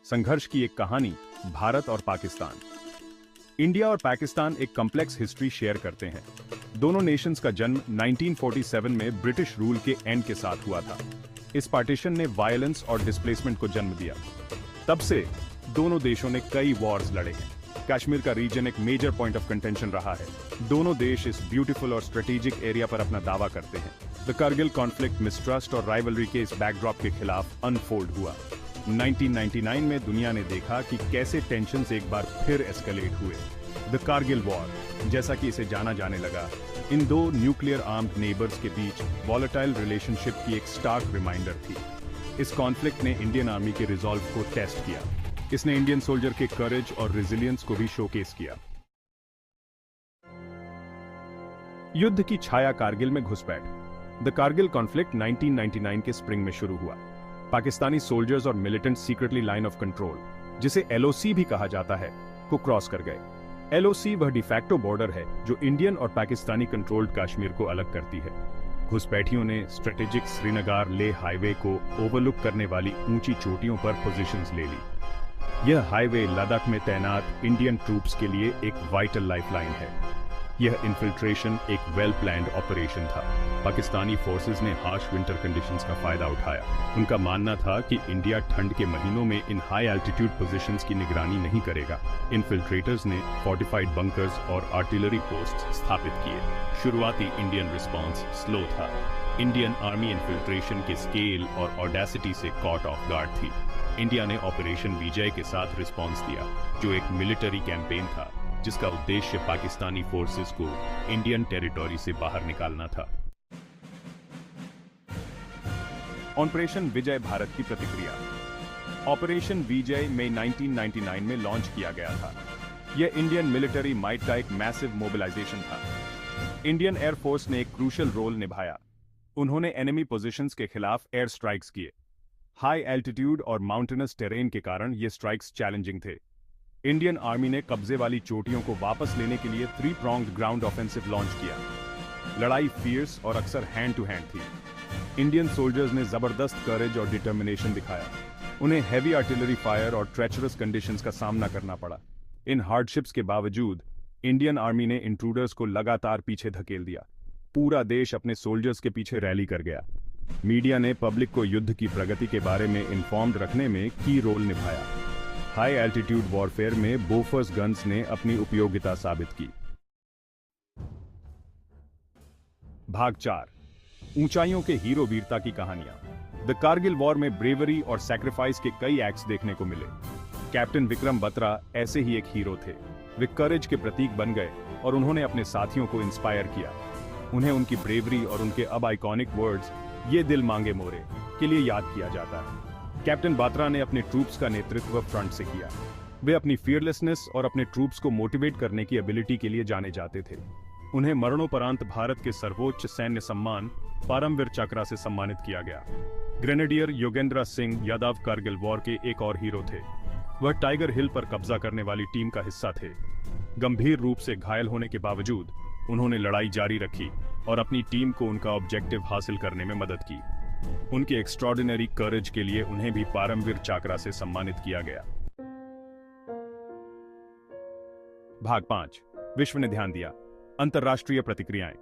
संघर्ष की एक कहानी, भारत और पाकिस्तान। इंडिया और पाकिस्तान एक कॉम्प्लेक्स हिस्ट्री शेयर करते हैं। दोनों नेशंस का जन्म 1947 में ब्रिटिश रूल के एंड के साथ हुआ था। इस पार्टीशन ने वायलेंस और डिस्प्लेसमेंट को जन्म दिया। तब से दोनों देशों ने कई वॉर्स लड़े हैं। कश्मीर का रीजन एक मेजर पॉइंट ऑफ कंटेंशन रहा है। दोनों देश इस ब्यूटीफुल और स्ट्रेटेजिक एरिया पर अपना दावा करते हैं। द कारगिल कॉन्फ्लिक्ट मिसट्रस्ट और राइवलरी के इस बैकड्रॉप के खिलाफ अनफोल्ड हुआ। 1999 में दुनिया ने देखा कि कैसे टेंशन्स एक बार फिर एस्केलेट हुए। द कारगिल वॉर, जैसा कि इसे जाना जाने लगा, इन दो न्यूक्लियर आर्म्ड नेबर्स के बीच वॉलेटाइल रिलेशनशिप की एक स्टार्क रिमाइंडर थी। इस कॉन्फ्लिक्ट ने इंडियन आर्मी के रिजॉल्व को टेस्ट किया। इसने इंडियन सोल्जर के करेज और रेजिलियंस को भी शोकेस किया। युद्ध की छाया कारगिल में घुसपैठ। द कारगिल कॉन्फ्लिक्ट 1999 के स्प्रिंग में शुरू हुआ। पाकिस्तानी सोल्जर्स और militant secretly line of control, जिसे एलओसी भी कहा जाता है, को क्रॉस कर गए। एलओसी वह डिफैक्टो बॉर्डर है जो इंडियन और पाकिस्तानी कंट्रोल्ड कश्मीर को अलग करती है। घुसपैठियों ने स्ट्रेटेजिक श्रीनगर लेह हाईवे को ओवरलुक करने वाली ऊंची चोटियों पर पोजीशंस ले ली। यह हाईवे लद्दाख में तैनात इंडियन ट्रूप्स के लिए एक वाइटल लाइफलाइन है। यह इन्फिल्ट्रेशन एक वेल प्लान्ड ऑपरेशन था। पाकिस्तानी फोर्सेस ने हार्श विंटर कंडीशंस का फायदा उठाया। उनका मानना था कि इंडिया ठंड के महीनों में इन हाई एल्टीट्यूड पोजीशंस की निगरानी नहीं करेगा। इन्फिल्ट्रेटर्स ने फोर्टिफाइड बंकर्स और आर्टिलरी पोस्ट स्थापित किए। शुरुआती इंडियन रिस्पांस स्लो था। इंडियन आर्मी इन्फिल्ट्रेशन के स्केल और ऑडेसिटी से कॉट ऑफ गार्ड थी। इंडिया ने ऑपरेशन विजय के साथ रिस्पांस दिया, जो एक मिलिट्री कैंपेन था जिसका उद्देश्य पाकिस्तानी फोर्सेस को इंडियन टेरिटरी से बाहर निकालना था। ऑपरेशन विजय भारत की प्रतिक्रिया। ऑपरेशन विजय मई 1999 में लॉन्च किया गया था। यह इंडियन मिलिट्री माइट का एक मैसिव मोबिलाइजेशन था। इंडियन एयरफोर्स ने एक क्रूशियल रोल निभाया। उन्होंने एनिमी पोजीशंस के खिलाफ एयर स्ट्राइक्स किए। हाई एल्टीट्यूड और माउंटेनस टेरेन के कारण ये स्ट्राइक्स चैलेंजिंग थे। इंडियन आर्मी ने कब्जे वाली चोटियों को वापस लेने के लिए 3-pronged ग्राउंड ऑफेंसिव लॉन्च किया। लड़ाई फियर्स और अक्सर हैंड टू हैंड थी। इंडियन सोल्जर्स ने जबरदस्त करेज और डिटर्मिनेशन दिखाया। उन्हें हैवी आर्टिलरी फायर और ट्रेचरस कंडीशंस का सामना करना पड़ा। इन हार्डशिप्स के बावजूद इंडियन आर्मी ने इंट्रूडर्स को लगातार पीछे धकेल दिया। पूरा देश अपने सोल्जर्स के पीछे रैली कर गया। मीडिया ने पब्लिक को युद्ध की प्रगति के बारे में इन्फॉर्म्ड रखने में की रोल निभाया। हाई एल्टीट्यूड वॉरफेयर में बोफर्स गन्स ने अपनी उपयोगिता साबित की। भाग 4, ऊंचाइयों के हीरो वीरता की कहानियां। द कारगिल वॉर में ब्रेवरी और सैक्रिफाइस के कई एक्ट्स देखने को मिले। कैप्टन विक्रम बत्रा ऐसे ही एक हीरो थे। वे करेज के प्रतीक बन गए और उन्होंने अपने साथियों को इंस्पायर किया। उन्हें उनकी ब्रेवरी और उनके अब आइकॉनिक वर्ड्स "ये दिल मांगे मोरे" के लिए याद किया जाता है। कैप्टन बात्रा ने अपने ट्रूप्स का नेतृत्व फ्रंट से किया। वे अपनी फियरलेसनेस और अपने ट्रूप्स को मोटिवेट करने की एबिलिटी के लिए जाने जाते थे। उन्हें मरणोपरांत भारत के सर्वोच्च सैन्य सम्मान परमवीर चक्र से सम्मानित किया गया। ग्रेनेडियर योगेंद्र सिंह यादव कारगिल वॉर के एक और हीरो थे। वह टाइगर हिल पर कब्जा करने वाली टीम का हिस्सा थे। गंभीर रूप से घायल होने के बावजूद उन्होंने लड़ाई जारी रखी और अपनी टीम को उनका ऑब्जेक्टिव हासिल करने में मदद की। उनके एक्स्ट्रॉर्डिनरी करेज के लिए उन्हें भी परमवीर चक्र से सम्मानित किया गया। भाग 5, विश्व ने ध्यान दिया। अंतर्राष्ट्रीय प्रतिक्रियाएं।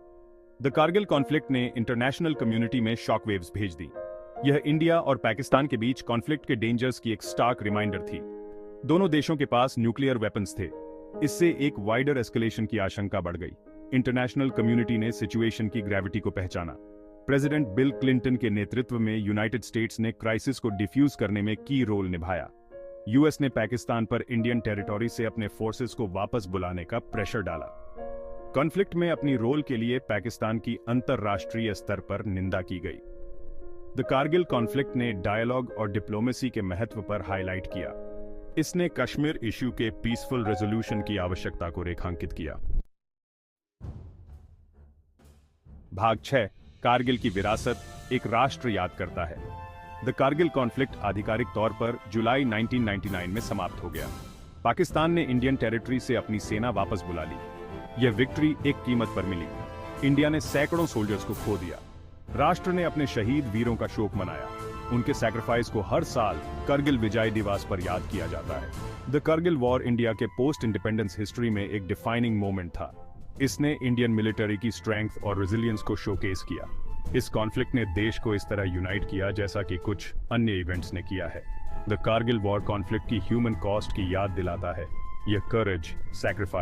द कारगिल कॉन्फ्लिक्ट ने इंटरनेशनल कम्युनिटी में शॉक वेव्स भेज दी। यह इंडिया और पाकिस्तान के बीच कॉन्फ्लिक्ट के डेंजर्स की एक स्टार्क रिमाइंडर थी। दोनों देशों के पास न्यूक्लियर वेपन्स थे। इससे एक वाइडर एस्केलेशन की आशंका बढ़ गई। इंटरनेशनल कम्युनिटी ने सिचुएशन की ग्रेविटी को पहचाना। प्रेसिडेंट बिल क्लिंटन के नेतृत्व में यूनाइटेड स्टेट्स ने क्राइसिस को डिफ्यूज करने में की रोल निभाया। यूएस ने पाकिस्तान पर इंडियन टेरिटरी से अपने फोर्सेस को वापस बुलाने का प्रेशर डाला। कॉन्फ्लिक्ट में अपनी रोल के लिए पाकिस्तान की अंतर्राष्ट्रीय स्तर पर निंदा की गई। द कारगिल कॉन्फ्लिक्ट ने डायलॉग और डिप्लोमेसी के महत्व पर हाईलाइट किया। इसने कश्मीर इश्यू के पीसफुल रेजोल्यूशन की आवश्यकता को रेखांकित किया। भाग 6, कारगिल की विरासत, एक राष्ट्र याद करता है। द कारगिल कॉन्फ्लिक्ट आधिकारिक तौर पर जुलाई 1999 में समाप्त हो गया। पाकिस्तान ने इंडियन टेरिटरी से अपनी सेना वापस बुला ली। यह विक्ट्री एक कीमत पर मिली। इंडिया ने सैकड़ों सोल्जर्स को खो दिया। राष्ट्र ने अपने शहीद वीरों का शोक मनाया। उनके सैक्रिफाइस को हर साल करगिल विजय दिवस पर याद किया जाता है। द करगिल वॉर इंडिया के पोस्ट इंडिपेंडेंस हिस्ट्री में एक डिफाइनिंग मोमेंट था। इसने इंडियन मिलिट्री की स्ट्रेंथ और रेजिलियंस को शोकेस किया। इस कॉन्फ्लिक्ट ने देश को इस तरह यूनाइट किया जैसा कि कुछ अन्य इवेंट्स ने किया है। द कारगिल वॉर कॉन्फ्लिक्ट की ह्यूमन कॉस्ट की याद दिलाता है। यह करेज, सैक्रिफाइस